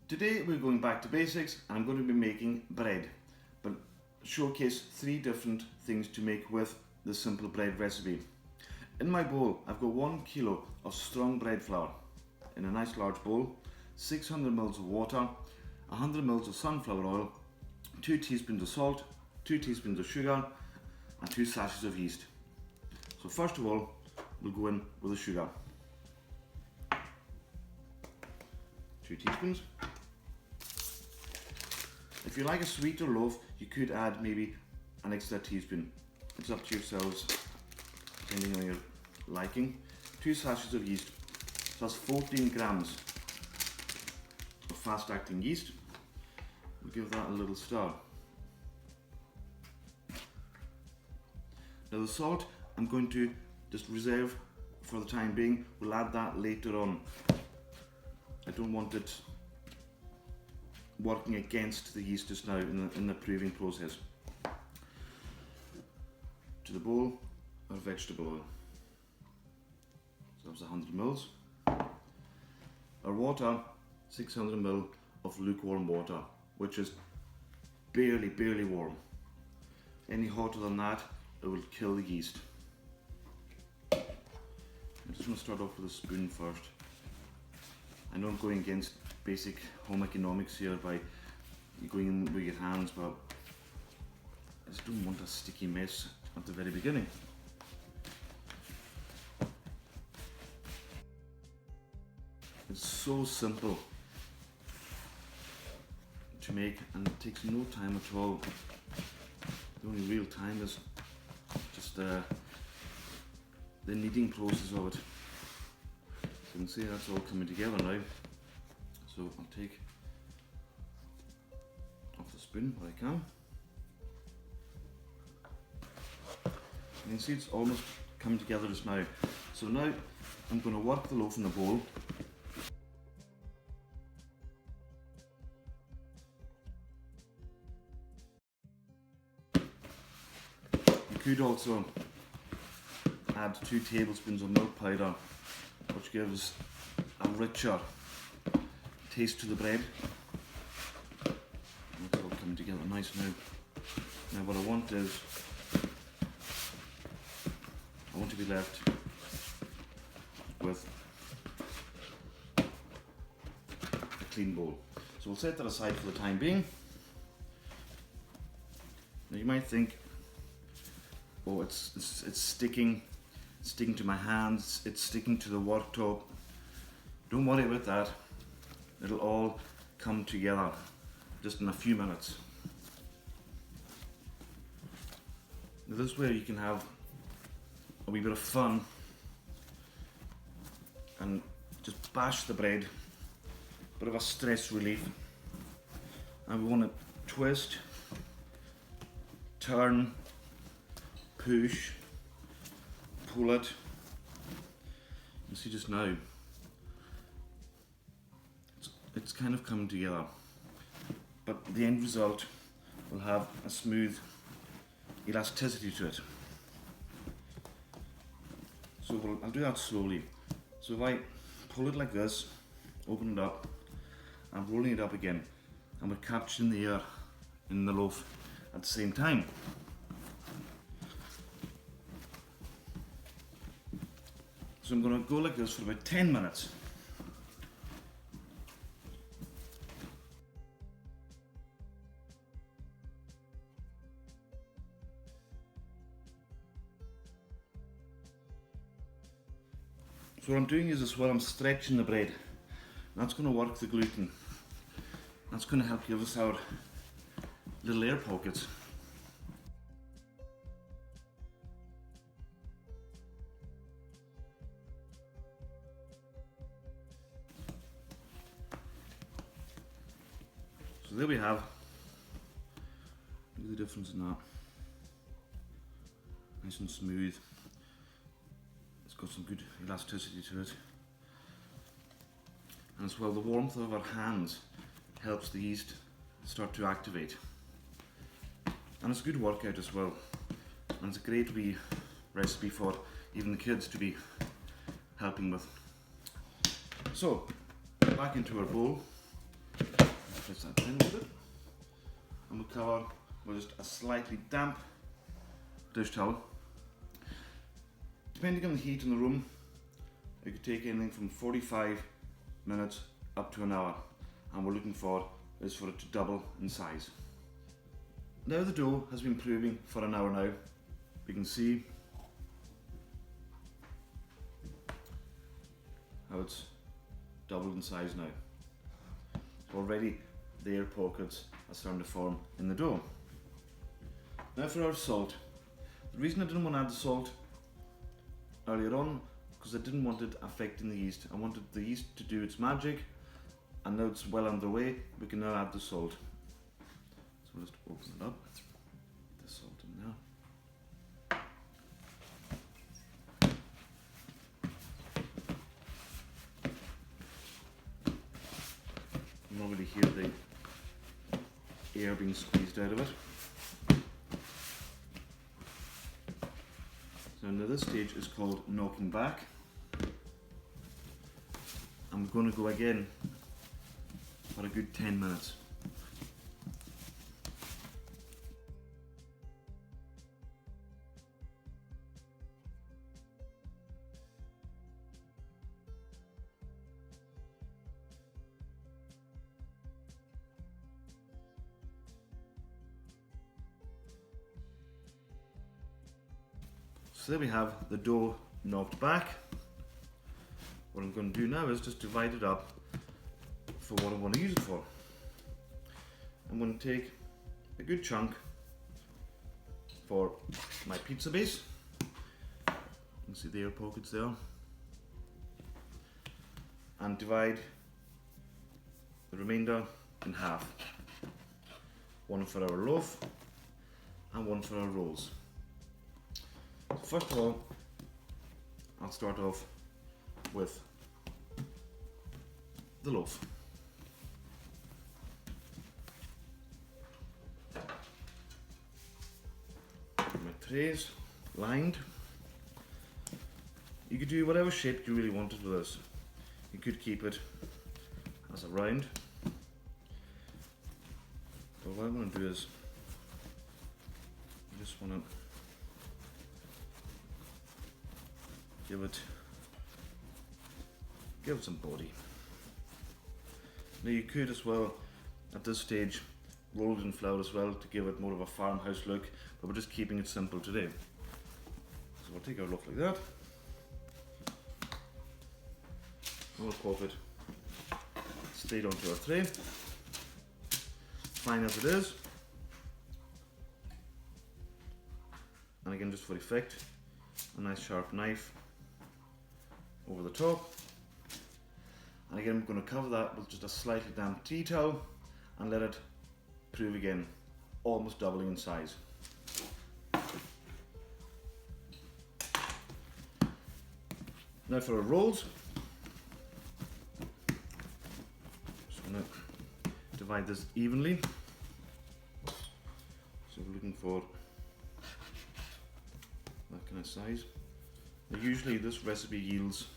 Today we're going back to basics and I'm going to be making bread, but showcase 3 different things to make with the simple bread recipe. In my bowl I've got 1 kilo of strong bread flour in a nice large bowl, 600 ml of water, 100 ml of sunflower oil, 2 teaspoons of salt, 2 teaspoons of sugar and 2 sachets of yeast. So first of all we'll go in with the sugar. 2 teaspoons. If you like a sweeter loaf, you could add maybe an extra teaspoon. It's up to yourselves, depending on your liking. 2 sachets of yeast, so that's 14 grams of fast-acting yeast. We'll give that a little stir. Now the salt, I'm going to just reserve for the time being. We'll add that later on. I don't want it working against the yeast just now in the proving process. To the bowl, our vegetable oil. So that's 100 ml. Our water, 600 ml of lukewarm water, which is barely warm. Any hotter than that, it will kill the yeast. I'm just going to start off with a spoon first. I know I'm going against basic home economics here by going in with your hands, but I just don't want a sticky mess at the very beginning. It's so simple to make and it takes no time at all. The only real time is just the kneading process of it. You can see that's all coming together now. So I'll take off the spoon where I can. You can see it's almost coming together just now. So now I'm going to work the loaf in the bowl. You could also add 2 tablespoons of milk powder, which gives a richer taste to the bread. It's all coming together nice now. Now what I want is, I want to be left with a clean bowl. So we'll set that aside for the time being. Now you might think, oh, it's sticking to my hands, it's sticking to the worktop. Don't worry about that. It'll all come together just in a few minutes. Now this way you can have a wee bit of fun and just bash the bread, bit of a stress relief. And we want to twist, turn, push, pull it. You see just now, it's kind of coming together, but the end result will have a smooth elasticity to it. So I'll do that slowly. So if I pull it like this, open it up, I'm rolling it up again, and we're capturing the air in the loaf at the same time. So I'm going to go like this for about 10 minutes. So what I'm doing is as well, I'm stretching the bread. That's going to work the gluten. That's going to help give us our little air pockets. So there we have. Look at the difference in that. Nice and smooth. It's got some good elasticity to it. And as well, the warmth of our hands helps the yeast start to activate. And it's a good workout as well. And it's a great wee recipe for even the kids to be helping with. So, back into our bowl. Press that in with it. And we'll cover with just a slightly damp dish towel. Depending on the heat in the room, it could take anything from 45 minutes up to an hour. And we're looking for is for it to double in size. Now the dough has been proving for an hour now. We can see how it's doubled in size now. So already the air pockets are starting to form in the dough. Now for our salt. The reason I didn't want to add the salt earlier on, because I didn't want it affecting the yeast. I wanted the yeast to do its magic, and now it's well underway, we can now add the salt. So we'll just open it up, put the salt in there. You can already hear the air being squeezed out of it. So now this stage is called knocking back. I'm going to go again for a good 10 minutes. So there we have the dough knocked back. What I'm going to do now is just divide it up for what I want to use it for. I'm going to take a good chunk for my pizza base. You can see the air pockets there. And divide the remainder in half. One for our loaf and one for our rolls. So first of all, I'll start off with the loaf. My trays lined. You could do whatever shape you really wanted with this. You could keep it as a round, but what I want to do is I just want to give it some body. Now you could as well, at this stage, roll it in flour as well to give it more of a farmhouse look, but we're just keeping it simple today. So we'll take our loaf like that, and we'll pop it straight onto our tray, fine as it is. And again, just for effect, a nice sharp knife over the top. And again, I'm going to cover that with just a slightly damp tea towel and let it prove again, almost doubling in size. Now for our rolls, just going to divide this evenly. So we're looking for that kind of size. Now usually this recipe yields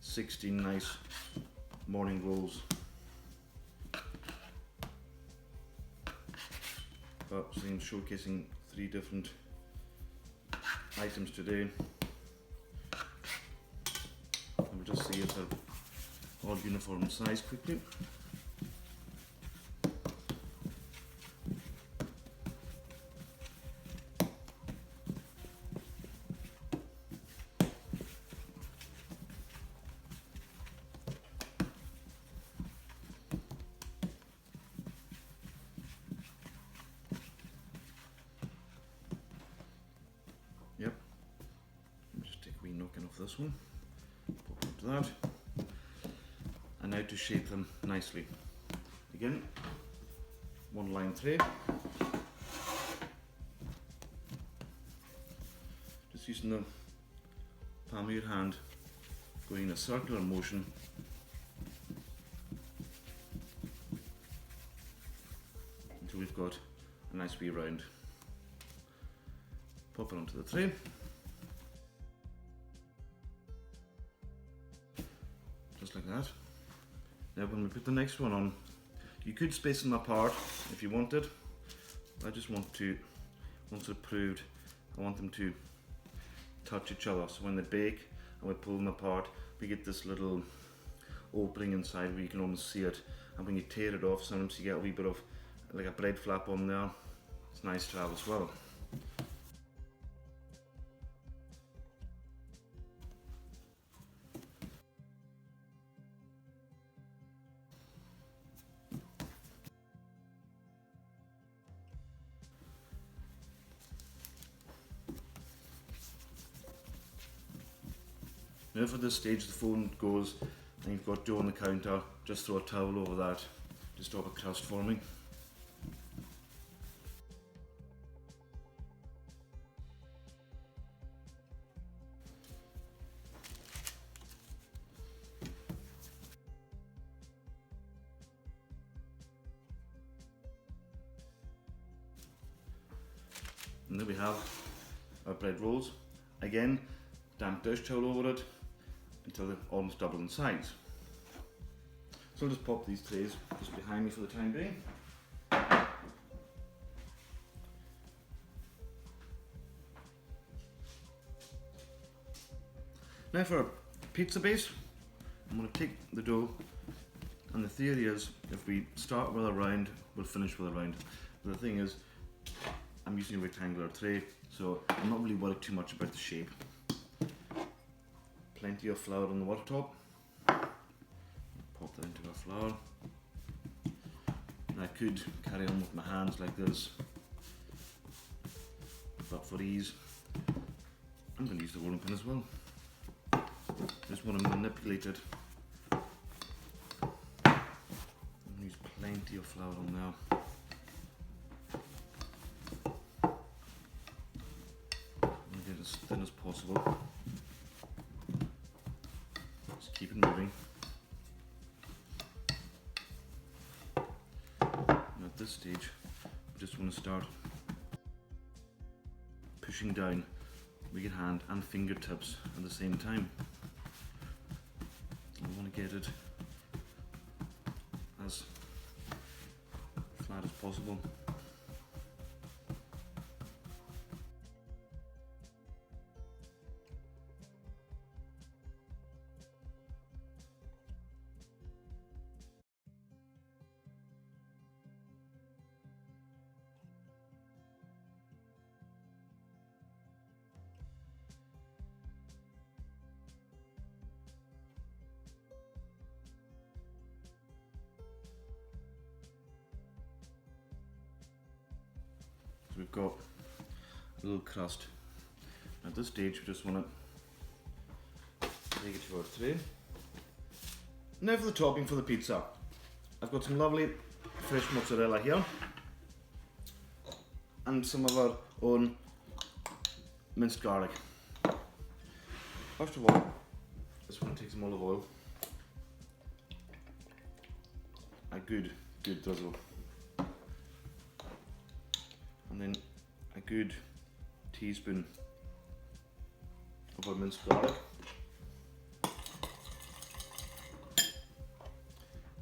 16 nice morning rolls, but I'm showcasing 3 different items today, and we'll just see if they're all uniform size quickly. Yep, just take a wee knocking off this one, pop onto that, and now to shape them nicely. Again, one line tray, just using the palm of your hand, going in a circular motion until we've got a nice wee round. Pop it onto the tray. Just like that. Now when we put the next one on, You could space them apart if you wanted. I just want to, once they're approved, I want them to touch each other. So when they bake and we pull them apart, we get this little opening inside where you can almost see it. And when you tear it off, sometimes you get a wee bit of like a bread flap on there. It's nice to have as well. Now if at this stage the phone goes and you've got dough on the counter, just throw a towel over that to stop a crust forming. And there we have our bread rolls. Again, damp dish towel over it until they're almost double in size. So I'll just pop these trays just behind me for the time being. Now for our pizza base, I'm going to take the dough, and the theory is if we start with a round, we'll finish with a round. But the thing is, I'm using a rectangular tray, so I'm not really worried too much about the shape. Plenty of flour on the water top. Pop that into our flour. And I could carry on with my hands like this, but for ease, I'm going to use the rolling pin as well. Just want to manipulate it. Use plenty of flour on there. Get as thin as possible. Just keep it moving. And at this stage, we just want to start pushing down with your hand and fingertips at the same time. I want to get it as flat as possible. So we've got a little crust. At this stage, we just want to take it to our tray. Now for the topping for the pizza. I've got some lovely fresh mozzarella here and some of our own minced garlic. First of all, just want to take some olive oil. A good drizzle. And then a good teaspoon of our minced garlic.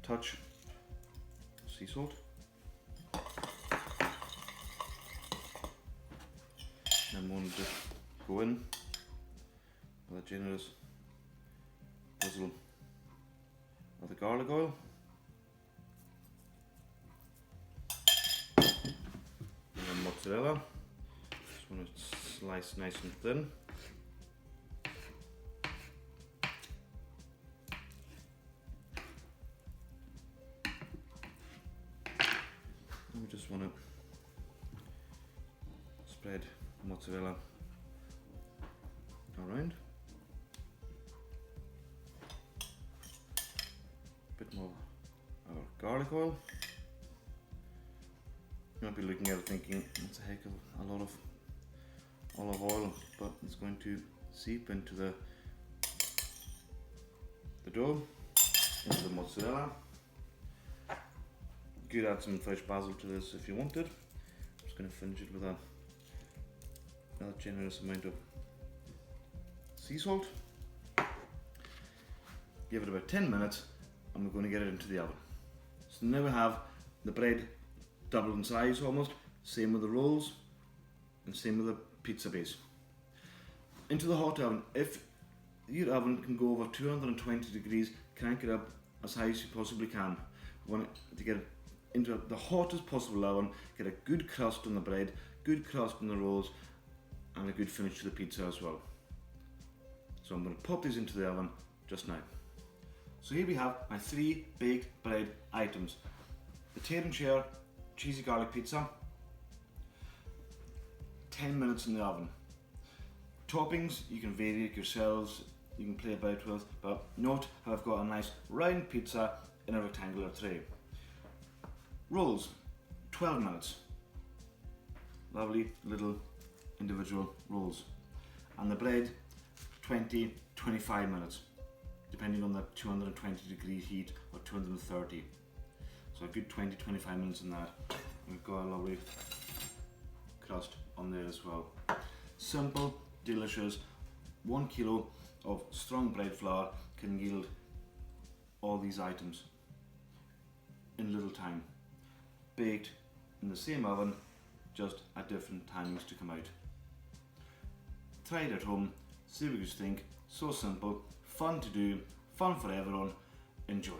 Touch sea salt. And one just go in with a generous drizzle of the garlic oil. Mozzarella. Just want to slice nice and thin. And we just want to spread mozzarella around. A bit more of our garlic oil. You might be looking at it thinking it's a heck of a lot of olive oil, but it's going to seep into the dough, into the mozzarella. You could add some fresh basil to this if you wanted. I'm just going to finish it with a generous amount of sea salt. Give it about 10 minutes and we're going to get it into the oven. So now we have the bread double in size almost, same with the rolls and same with the pizza base. Into the hot oven. If your oven can go over 220 degrees, crank it up as high as you possibly can. You want it to get it into the hottest possible oven, get a good crust on the bread, good crust on the rolls, and a good finish to the pizza as well. So I'm going to pop these into the oven just now. So here we have my 3 baked bread items. The tear and share cheesy garlic pizza, 10 minutes in the oven. Toppings, you can vary it yourselves, you can play about with, but note how I've got a nice round pizza in a rectangular tray. Rolls, 12 minutes. Lovely little individual rolls. And the bread, 20-25 minutes, depending on the 220 degree heat or 230. So a good 20-25 minutes in that. We've got a lovely crust on there as well. Simple, delicious. 1 kilo of strong bread flour can yield all these items in little time. Baked in the same oven, just at different timings to come out. Try it at home, see what you think. So simple, fun to do, fun for everyone. Enjoy.